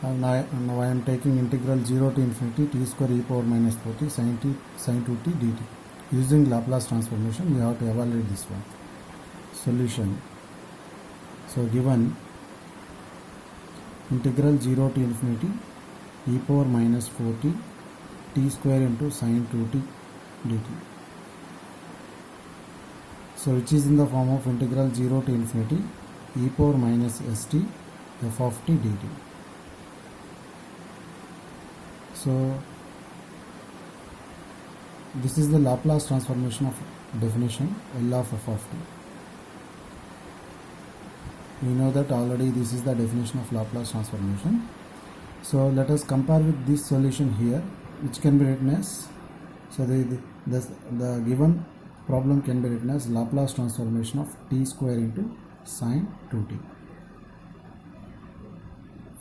Now I am taking integral 0 to infinity t square e power minus 4t sin 2t dt. Using Laplace transformation, we have to evaluate this one. Solution. So given integral 0 to infinity e power minus 4t t square into sin 2t dt. So which is in the form of integral 0 to infinity e power minus st f of t dt. So this is the Laplace transformation of definition L of f of t. We know that already this is the definition of Laplace transformation. So let us compare with this solution here, which can be written as, so the given problem can be written as Laplace transformation of t square into sin 2t.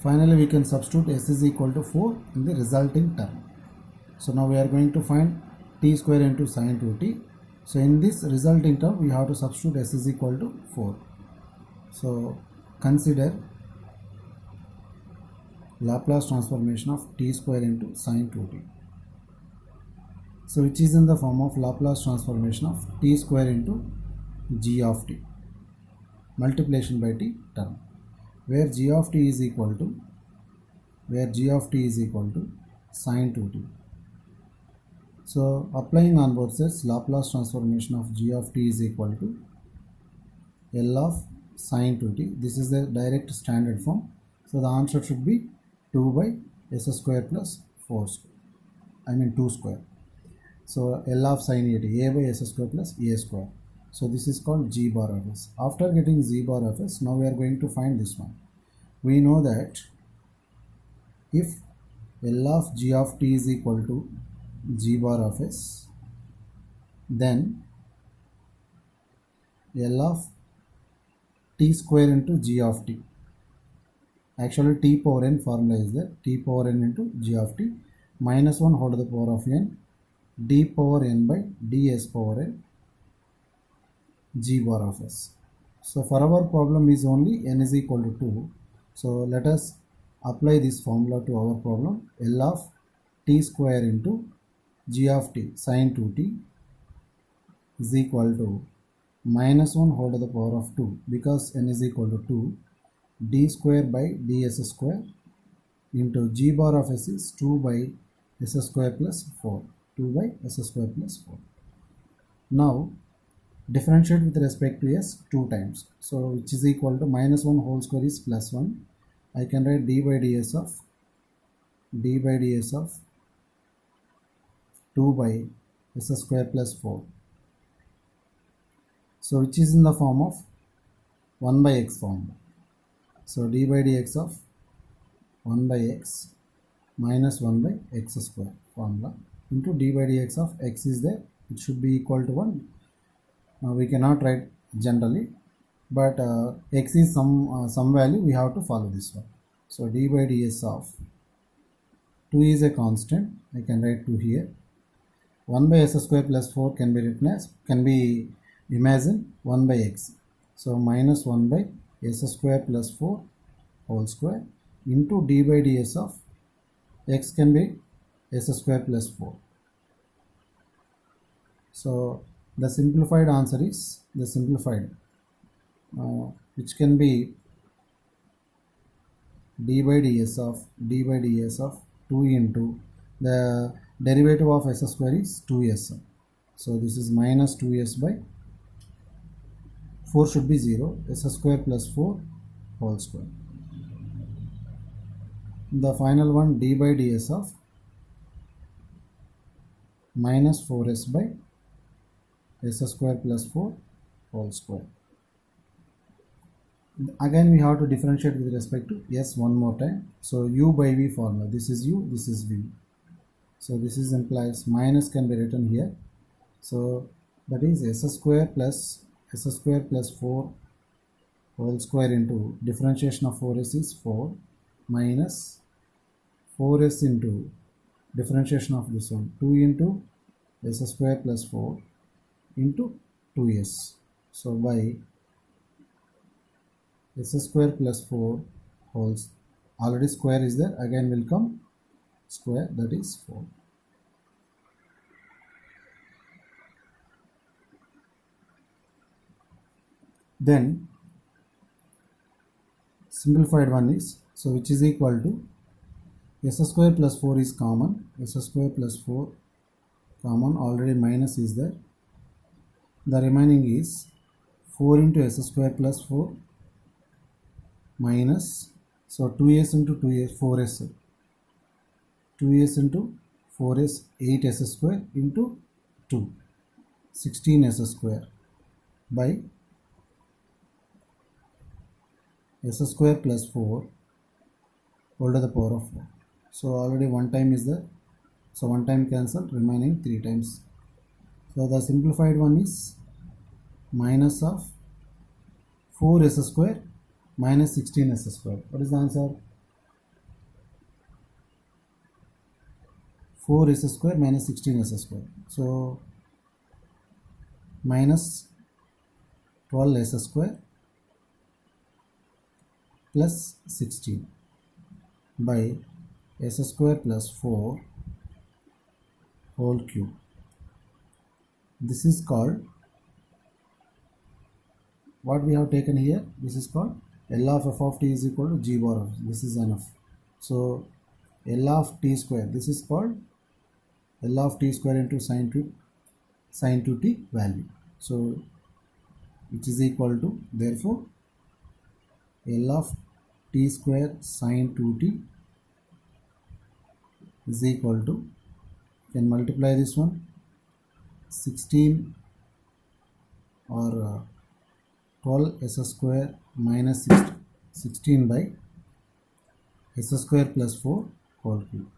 Finally, we can substitute s is equal to 4 in the resulting term. So now we are going to find t square into sin 2t. So in this resulting term, we have to substitute s is equal to 4. So consider Laplace transformation of t square into sin 2t. So which is in the form of Laplace transformation of t square into g of t, multiplication by t term, where g of t is equal to sin 2t. So applying on both sides, Laplace transformation of g of t is equal to L of sin 2t. This is the direct standard form. So the answer should be 2 by s square plus 4 square. 2 square. So L of sin a by s square plus a square. So this is called g bar of s. After getting g bar of s, now we are going to find this one. We know that if L of g of t is equal to g bar of s, then L of t square into g of t. Actually t power n formula is there, t power n into g of t minus 1 whole to the power of n d power n by ds power n g bar of s. So for our problem is only n is equal to 2. So let us apply this formula to our problem. L of t square into g of t sin 2t is equal to minus 1 whole to the power of 2, because n is equal to 2, d square by ds square into g bar of s is 2 by s square plus 4. 2 by s square plus 4. Now differentiate with respect to s 2 times. So which is equal to minus 1 whole square is plus 1. I can write d by ds of 2 by s square plus 4. So which is in the form of 1 by x form. So d by dx of 1 by x minus 1 by x square formula into d by dx of x is there. It should be equal to 1. We cannot write generally, but x is some value, we have to follow this one. So d by ds of 2 is a constant. I can write 2 here. 1 by s square plus 4 can be written as, can be imagined 1 by x. So minus 1 by s square plus 4 whole square into d by ds of x can be s square plus 4. So the simplified answer is which can be d by ds of 2 into the derivative of s square is 2s. So this is minus 2s by 4 should be 0, s square plus 4 whole square. The final one, d by ds of minus 4s by s square plus 4 whole square. Again we have to differentiate with respect to s one more time. So u by v formula, this is u, this is v. So this is implies minus can be written here. So that is s square plus 4 whole square into differentiation of 4s is 4 minus 4s into differentiation of this one 2 into s square plus 4 into 2s. So by s square plus 4 whole already square is there, again will come square, that is 4. Then simplified one is, so which is equal to s square plus 4 is common, s square plus 4 common, already minus is there, the remaining is 4 into s square plus 4 minus, so 2s into 2s 4s, 2s into 4s 8s square into 2 16s square by s square plus 4 whole to the power of 4. So already one time is there, so one time cancel, remaining 3 times. So the simplified one is minus of 4s square minus 16s square. What is the answer? 4s square minus 16s square. So minus 12s square plus 16 by s square plus 4 whole cube. This is called, what we have taken here, this is called L of f of t is equal to g bar of, this is enough. So L of t square, this is called L of t square into sine 2t value. So which is equal to, therefore L of t square sine 2t is equal to, can multiply this one, 16 or 12 s square minus 16 by s square plus 4 whole cube.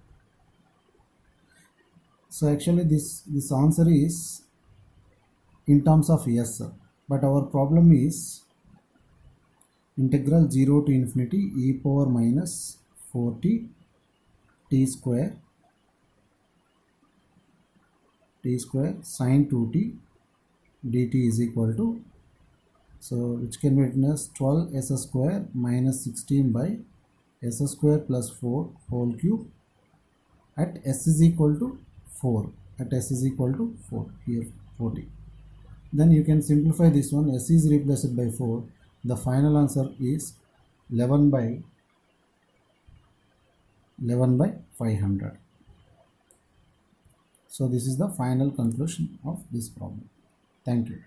So actually this answer is in terms of s, but our problem is integral 0 to infinity e power minus 4t t square sine 2t dt is equal to, so which can be written as 12 s square minus 16 by s square plus 4 whole cube at s is equal to 4, at s is equal to 4, here 40. Then you can simplify this one, s is replaced by 4, the final answer is 11 by 500. So this is the final conclusion of this problem. Thank you.